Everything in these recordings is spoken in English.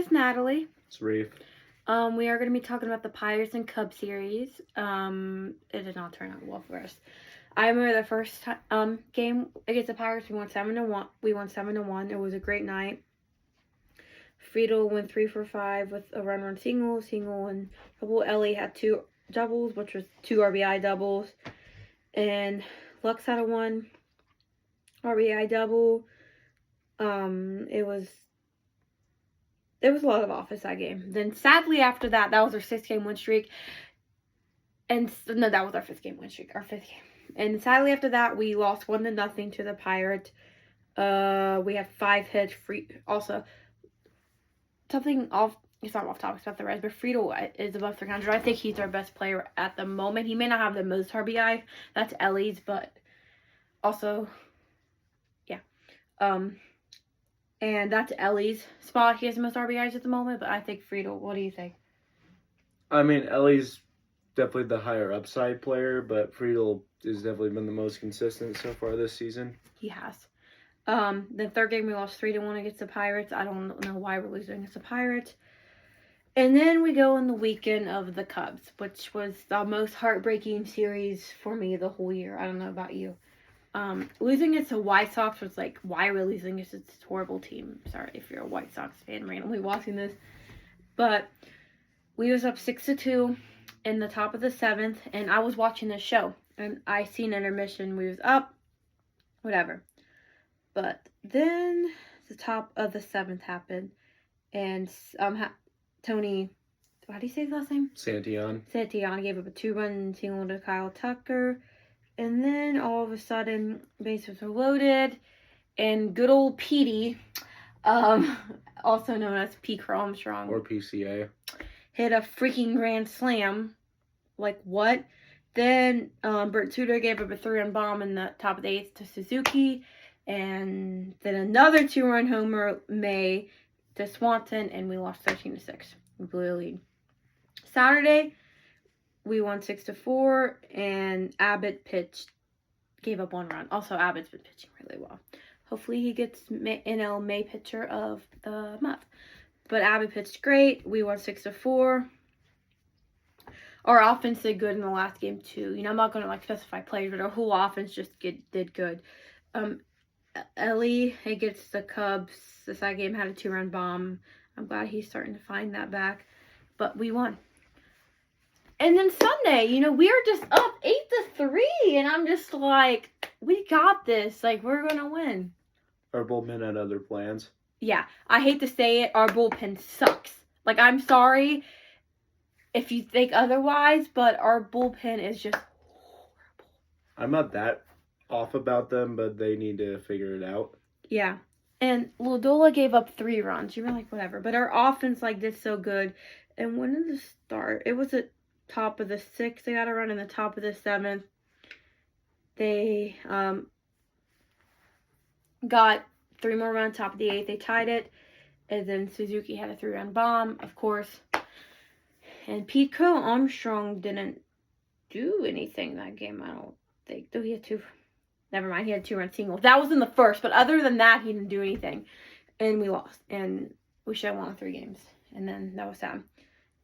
is Natalie. It's Reef. We are going to be talking about the Pirates and Cubs series. It did not turn out well for us. I remember the first game against the Pirates. We won 7-1. We won 7-1. It was a great night. Friedel went 3 for 5 with a run single, and double. Ellie had 2 doubles, which was 2 RBI doubles, and Lux had a 1 RBI double. It was a lot of offense that game. Then sadly after that was our 6-game win streak. And no, that was our 5th-game win streak. Our 5th game. And sadly after that, we lost 1-0 to the Pirates. We had 5 hits. Also, something off. It's not off topic about the Reds, but Friedel is above 300. I think he's our best player at the moment. He may not have the most RBI. That's Ellie's, but also, yeah. And that's Ellie's spot. He has the most RBIs at the moment, but I think Friedel. What do you think? I mean, Ellie's definitely the higher upside player, but Friedel has definitely been the most consistent so far this season. He has. The 3rd game we lost 3-1 against the Pirates. I don't know why we're losing against the Pirates. And then we go in the weekend of the Cubs, which was the most heartbreaking series for me the whole year. I don't know about you. Losing against the White Sox was like, why are we losing against this horrible team? Sorry if you're a White Sox fan randomly watching this. But we was up 6-2 in the top of the 7th, and I was watching this show, and I seen intermission. We was up, whatever. But then the top of the 7th happened, and Tony, how do you say his last name? Santillan gave up a 2-run single to Kyle Tucker. And then all of a sudden, bases were loaded, and good old Petey, also known as P. Armstrong, or PCA, hit a freaking grand slam. Like, what? Then Bert Suter gave up a 3-run bomb in the top of the 8th to Suzuki, and then another 2-run homer May to Swanson, and we lost 13-6. We blew the lead. Saturday, we won 6-4, and Abbott gave up 1 run. Also, Abbott's been pitching really well. Hopefully, he gets NL May pitcher of the month. But Abbott pitched great. We won 6-4. Our offense did good in the last game too. I'm not going to specify players, but our whole offense just did good. Ellie against the Cubs, the second game had a 2-run bomb. I'm glad he's starting to find that back. But we won. And then Sunday, we are just up 8-3, and I'm just like, we got this. We're going to win. Our bullpen had other plans. Yeah, I hate to say it, our bullpen sucks. I'm sorry if you think otherwise, but our bullpen is just horrible. I'm not that off about them, but they need to figure it out. Yeah. And Lodola gave up 3 runs. You were like, whatever. But our offense did so good. And when did it start? It was at top of the 6th. They got a run in the top of the 7th. They got 3 more runs top of the 8th. They tied it. And then Suzuki had a 3-run bomb, of course. And Pete Armstrong didn't do anything that game, I don't think. Though he had 2. Never mind, he had 2-run singles. That was in the 1st, but other than that, he didn't do anything. And we lost. And we should have won 3 games. And then that was sad.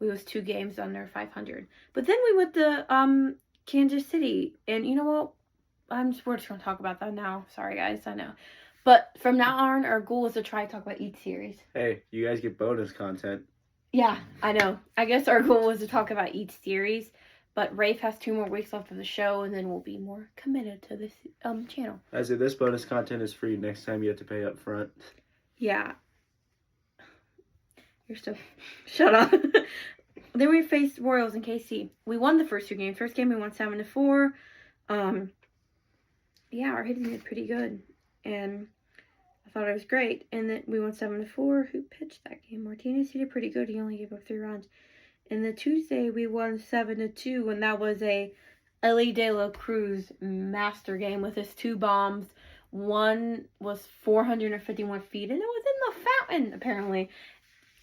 We was 2 games under 500. But then we went to Kansas City. And you know what? We're just going to talk about that now. Sorry, guys. I know. But from now on, our goal is to try to talk about each series. Hey, you guys get bonus content. Yeah, I know. I guess our goal was to talk about each series. But Rafe has 2 more weeks left of the show, and then we'll be more committed to this channel. I said this bonus content is free. Next time you have to pay up front. Yeah. You're so... Shut up. Then we faced Royals in KC. We won the first 2 games. First game we won 7-4. Yeah, our hitting did pretty good. And I thought it was great. And then we won 7-4. Who pitched that game? Martinez, he did pretty good. He only gave up 3 runs. And the Tuesday, we won 7-2, and that was a Ellie De La Cruz master game with his 2 bombs. One was 451 feet, and it was in the fountain, apparently.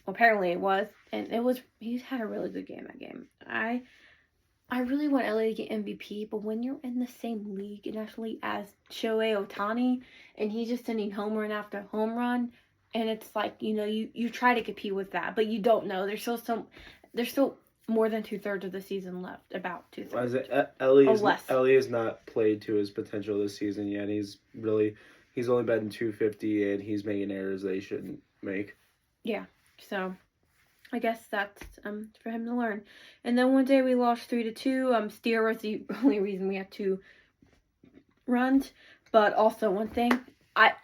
Well, apparently it was, and he had a really good game that game. I really want Ellie to get MVP, but when you're in the same league, and actually as Shohei Ohtani, and he's just sending home run after home run, and it's like, you try to compete with that, but you don't know. There's still more than 2/3 of the season left, about 2/3. Ellie has not played to his potential this season yet. He's only batting 250, and he's making errors that he shouldn't make. Yeah, so I guess that's for him to learn. And then one day we lost 3-2. Steer was the only reason we had 2 runs. But also one thing,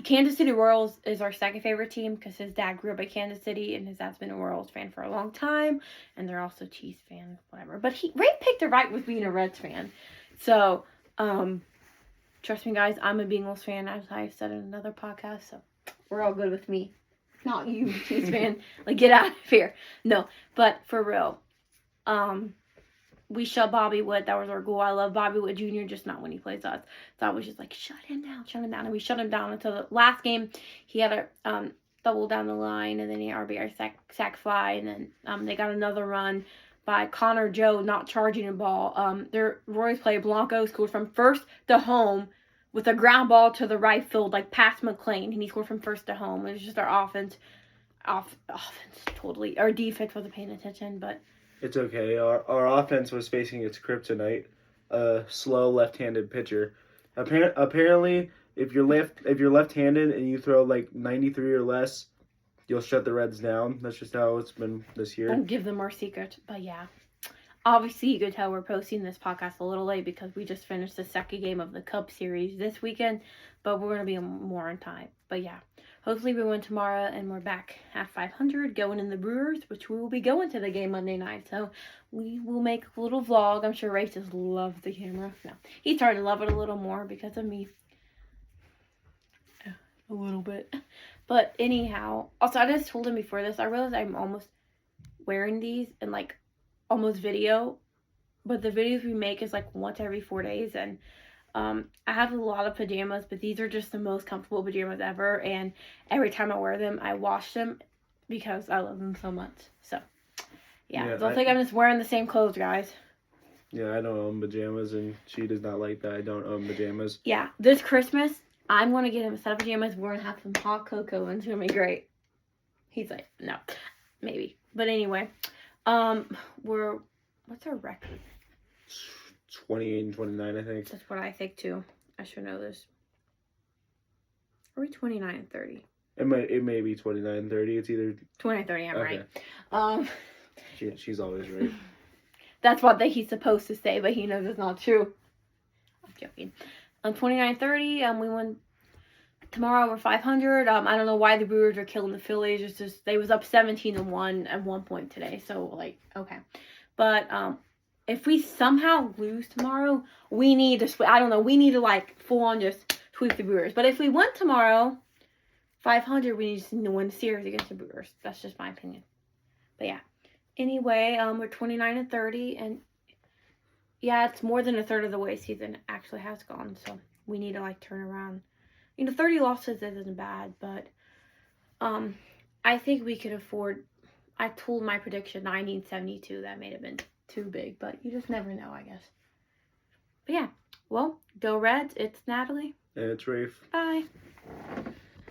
Kansas City Royals is our second favorite team because his dad grew up in Kansas City and his dad's been a Royals fan for a long time, and they're also Chiefs fans, whatever. But Ray picked it right with being a Reds fan. So, trust me, guys, I'm a Bengals fan, as I said in another podcast. So we're all good with me. Not you, Chiefs fan. Like, get out of here. No, but for real, we shut Bobby Wood. That was our goal. I love Bobby Wood Jr., just not when he plays us. So I was just like, shut him down. And we shut him down until the last game. He had a double down the line, and then he had RBI sac fly, and then they got another run by Connor Joe not charging a ball. Their Royals player Blanco scored from first to home with a ground ball to the right field, like past McLean, and he scored from first to home. It was just our offense totally. Our defense wasn't paying attention, but it's okay. Our offense was facing its kryptonite, a slow left-handed pitcher. Apparently, if you're left-handed and you throw like 93 or less, you'll shut the Reds down. That's just how it's been this year. Don't give them our secret, but yeah. Obviously, you could tell we're posting this podcast a little late because we just finished the second game of the Cup Series this weekend, but we're going to be more on time. But yeah, hopefully we win tomorrow and we're back at 500 going in the Brewers, which we will be going to the game Monday night. So we will make a little vlog. I'm sure Ray just loves the camera. No, he's starting to love it a little more because of me. A little bit. But anyhow, also I just told him before this, I realized I'm almost wearing these and like almost video, but the videos we make is like once every 4 days, and I have a lot of pajamas, but these are just the most comfortable pajamas ever, and every time I wear them I wash them because I love them so much. So yeah, don't think I'm just wearing the same clothes, guys. Yeah, I don't own pajamas, and she does not like that I don't own pajamas. Yeah, this Christmas I'm going to get him a set of pajamas. We're going to have some hot cocoa, and it's going to be great. He's like, no, maybe. But anyway, what's our record? 28 and 29, I think. That's what I think too. I should know this. Are we 29 and 30? It may be 29 and 30. It's either 29 30, I'm okay. Right. She's always right. That's what he's supposed to say, but he knows it's not true. I'm joking. 29 30, we won tomorrow. We're 500. I don't know why the Brewers are killing the Phillies. It's just they was up 17-1 at one point today. So like, okay, but if we somehow lose tomorrow, we need to. I don't know. We need to like full on just sweep the Brewers. But if we win tomorrow, 500, we need to win the series against the Brewers. That's just my opinion. But yeah. Anyway, we're 29 and 30, and yeah, it's more than a third of the way season actually has gone. So we need to like turn around. 30 losses isn't bad, but I think we could afford. I told my prediction 90 and 72. That may have been too big, but you just never know, I guess. But yeah, well, go Reds. It's Natalie. And it's Rafe. Bye.